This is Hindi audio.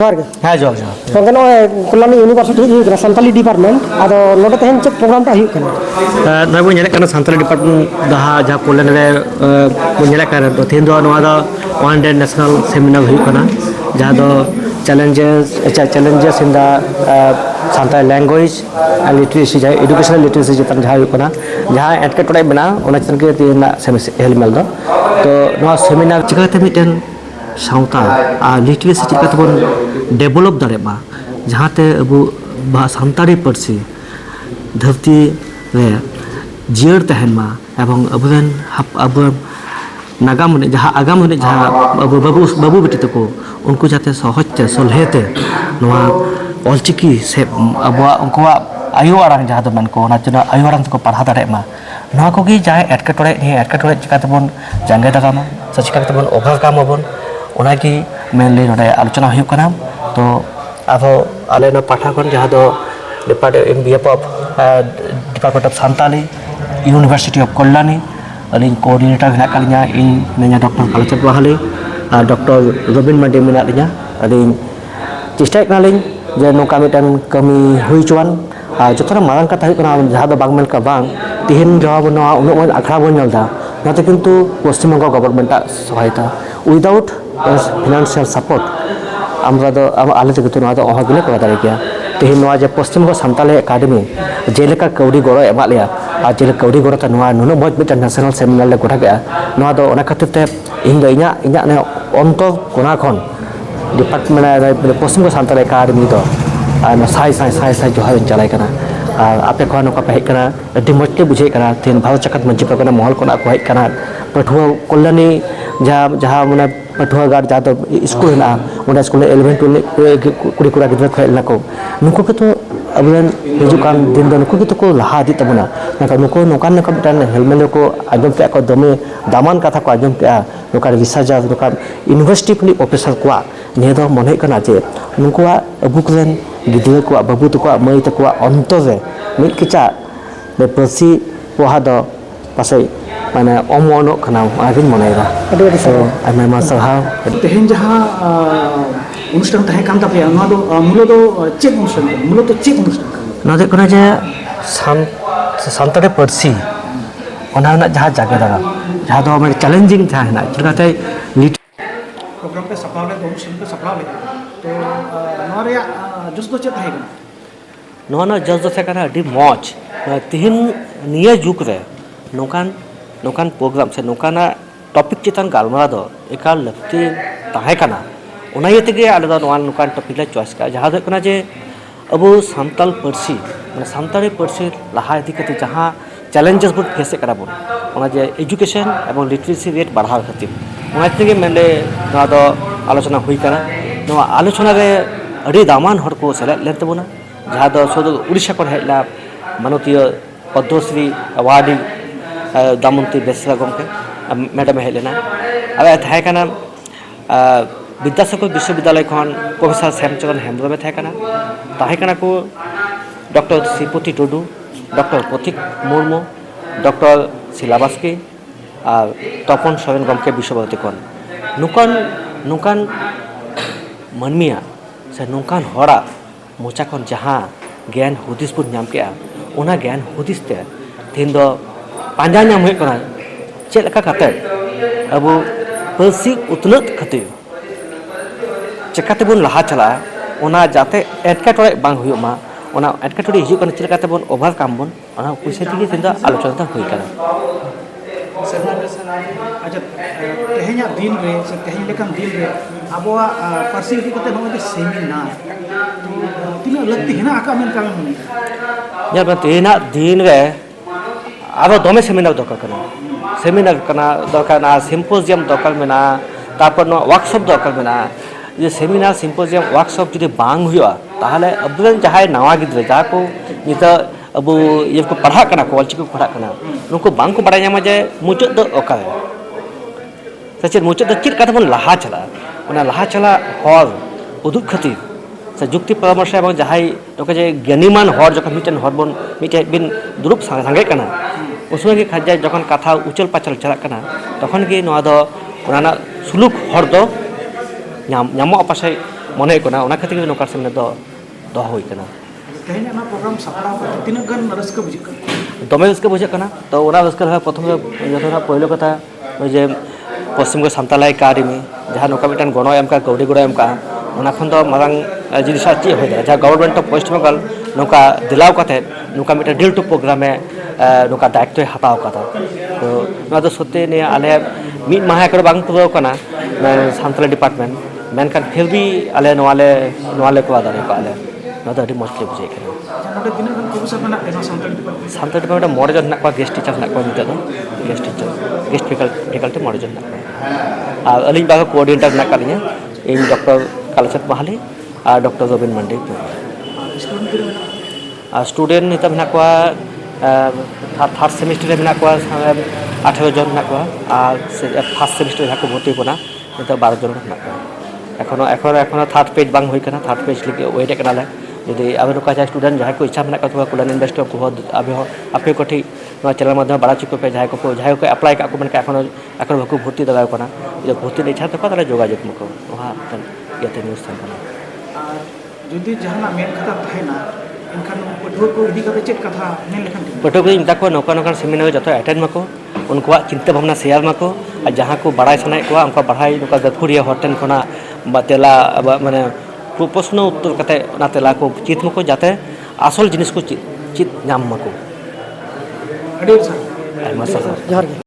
हाँ जो कल्याणी यूनिवर्सिटी सानी डिपार्टमेंट अब तेहन चेक प्रोग्राम नई बो सानी डिपार्टमेंट जहाँ कल्याण बो तेहन वन डे नेशनल सेमिनार जहाँ challenges in the Santali language and literacy जहाँ एडुकेशनल लिटरेसी चेतन जहाँ एटकेटे बना चेतन के हेलमेल तो सेमिनार चिकाते मिट्टन सावता लिटरेसी चिकातेबन डेवलप दाड़ेबा जहाँते अब सानताली पार्सी धरती रे जियर तहनमा एवं अब नागाम जहाँ आगाम जहाँ अब बाबू बेटी तक उनको जाते सहजते सलहेते अलचिकी से अब उनका आयु आड़ांग जहाँ दो मेनको आयु आड़ांग तक पढ़ा दाड़ेमा जहाँ एटकेटे चिकातेबन जांगे दागामा से चिकातेबन ओभारकाम आबन ओनागी मेनलि नोडे आलोचना हुयुग कना तो अब आले ना पाठा खन जहाँ दो department of Santali university of Kalyani अलिंग कोऑर्डिनेटर हेना कालिया इन डॉक्टर कालचंद बहाली डॉक्टर रबिन मार्डी मेना लिया अलिंग चेष्टा कनालिंग जे नोका मिटन कमी हुई चुवान जोथोना मारांग कथा हुयुग कना जहाँ दो बांग मेलका बांग तिहिन जवाब नोआ उन्नत आखड़ा बन नेलदा नाते किंतु पश्चिम बंग गवर्नमेंट सहायता विदाउट फाइनेंशियल सपोर्ट आले तो अहगिले कर दाड़े गया तेहन पश्चिम बंग सानताली एकाडेमी जेलेका कौड़ी गड़ो एमा लिया और जेले कौड़ी गड़ोते नुन मज मिट्टन नेशनल सेमिनार ले गठा के खातिर इन इन अंतर कोना खन डिपार्टमेंट पश्चिम बंग सानताली एकाडेमी साई साई साई साई जोहार चलाई आपे को नौका पे हेकना अति मजते बुझे तेन भारत चकत मंची परगना महल को हेकना पठुआ कल्याणी जहाँ मैंने पठुआ गार्ड जहाँ तो स्कूल है स्कूल 11 कुड़ी कुड़ा गिद्रा खेलना को नुको के तो अब हजूकान दिन नुको के तो लहा दी तबना नुको नौकान मिट्टन हेलमेल को आजम पे को दमे दामान कथा को आजम पे नौका रिसार्चार नौका यूनिवर्सिटी ऑफिसर को निये मन जे नुकुआ अबुकन गिद्रा को बाबू तक मई तक अंतर मिट किचा पार्सी पढ़ा पास माने अमनों मनेगा आयमा सारहाव तेहन जहाँ अनुष्ठान तहे कान तापे मूल चेक अनुष्ठान मूलत चेक अनुष्ठान जे सानताली पार्सी जहाँ जागे दागा जहाँ दो मैं चैलेंजिंग था चिकाते प्रोग्राम पे सप्लाव ले अनुष्ठान पे सप्लाव ले तो जस दो चेक है जस दो से मज तिहिन निये जुग रे नौकान नौकान प्रोग्राम से नौकाना टॉपिक चितान गालमारा दो एकाल लगती ताहेकाना उनायते आले नौकान टॉपिक ले चॉइस का जहाँ दो जे अब सानताल पार्सी माने सानताली पार्सी लहा इदी कते जहाँ चैलेंजेस बन फेस करबन जे एजुकेशन एवं लिटरेसी रेट बढ़ाव खातिर उनाते मेनले आलोचना हुई कना आलोचना रे अड़ी दामान हर को सेलेक्ट लेन तबना जहाँ दो शुद्ध उड़ीसा को हेला मानवीय पद्मश्री अवार्डी दामंती बेसरा गमके मैडम हेलेना अब थाना विद्यासागर विश्वविद्यालय खन प्रोफेसर श्यामचरण हेम्ब्रमे थाना को डॉक्टर श्रीपति टुडू डॉक्टर प्रतीक मुर्मू डॉक्टर शीला बास्के और तपन सोरेन गमके विश्वभारती खन नुकान नुकान मनमिया से नुकान हरा मोचा खन जहाँ ज्ञान हुदिस बन नाम के उना ज्ञान हुदिस ते तेन दो पांजा नाम हुई कना चेक काते अब पार्सी उतनत खातिर चिकाते बन लहा चला ओना जाते एटकेटे बांग हुयुमा ओना एटकेटे हिजु कना चेक काते बन ओभारकाम बन ओना पैसा दिगे तेन दो आलोचना हुई कना अच्छा तेहना दिन रे से तेहन लेकन दिन रे आबोआ पार्सी इदी कते नोगे सेमिनार तीना लगती है ना आका मेन का में जब तेना दिन रे अब दमे सेमिनार दरकार सिम्पोजियम दरकार मेना तापर वर्कशॉप दरकार मेना ये सेमिनार सिम्पोजियम वर्कशॉप जुदी बांग हुआ ताहले अब जहाँ नवा गिद्रे जहाँ को नित अब ये को पढ़ा कना को अलचिको पढ़ा कना उनको बांग को बड़ा जे मुचाद दो ओका सचे मुचाद चेक काते बन लहा चला हर उदुग खातिर से जुक्ति परामर्श एवं जहाँ जे ज्ञानीमान हर जखन मिटन हर बन मिटे बिन दुरुप सांगे कना उसमें के खाजा जखन कथा उचल पाचल चलना तखन के सुलूक हर दो पासे मने होना ओना खातिर नौका सेमिनार दो हुई कना तेहन ना प्रोग्राम सपड़ा तीन गन रस्क बुझ दमे रस्क बुझे कना तो ओना रस्क प्रथम पहले कथा जे पश्चिम सानताला एकाडेमी जहाँ नौका मिटान गणो एम का कौड़ी गड़ो एम का ओना खन दो मारांग जिनिस चेक हो जहाँ गवर्नमेंट ऑफ वेस्ट बंगाल नौका दिलाव काते नौका मिटान डिल टू प्रोग्राम नौका दायित्व हताव काता तो ना तो सत्य ने आले मिड माह कर बांग पुरो कना सानताला डिपार्टमेंट मेनखान फिर भी आले नवाले को आदारे को आले ना तो अभी मुश्किल बुझे कना नोटे तीन गन प्रोफेसर बना एना सानताली डिपार्टमेंट सानताली डिपार्टमेंट मोड़े जन ना गेस्ट टीचर ना को निते गेस्ट टीचर गेस्ट फैकल्टी मोड़े जन ना और अलिंग बाग कोऑर्डिनेटर ना करिए इन डॉक्टर कालचंद महाली और डॉक्टर रविन मंडी स्टूडेंट नित में को थार्ड सेमिस्टर में को 18 जन में को और फर्स्ट सेमिस्टर जहाँ को भर्ती होना नित 12 जन में एखोनो थार्ड पेज बांग हुई कना थार्ड पेज लिखे वेट कनाले यदि अब नौका चाहे स्टूडेंट जहाँ को इच्छा में को कुलान इन्वेस्टर को अभी आपे को ठीक चैनल मध्य बड़ा चुको पे जहाँ को अप्लाई का मन एखन बाको भर्ती दाड़ा कना जो भर्ती इच्छा तो ताले जोगाजोग मको वहाँ इते न्यूज़ थाना जुदी जहाँ मेन कथा तहना एनखान पठुआ को इदी कते चेक कथा मेन लेखन पठुआ को मिता को नौका सेमिनार जो अटेंड मको उनको चिंता भावना शेयर मको और जहाँ को बड़ा सनाए को उनका बढ़ाई नौका गथुरिया हॉटेल खना तेला माने प्रश्न उत्तर कते तेला को चित मको जाते आसल जिनिस को चित नाम मको अड़ी सर जोहार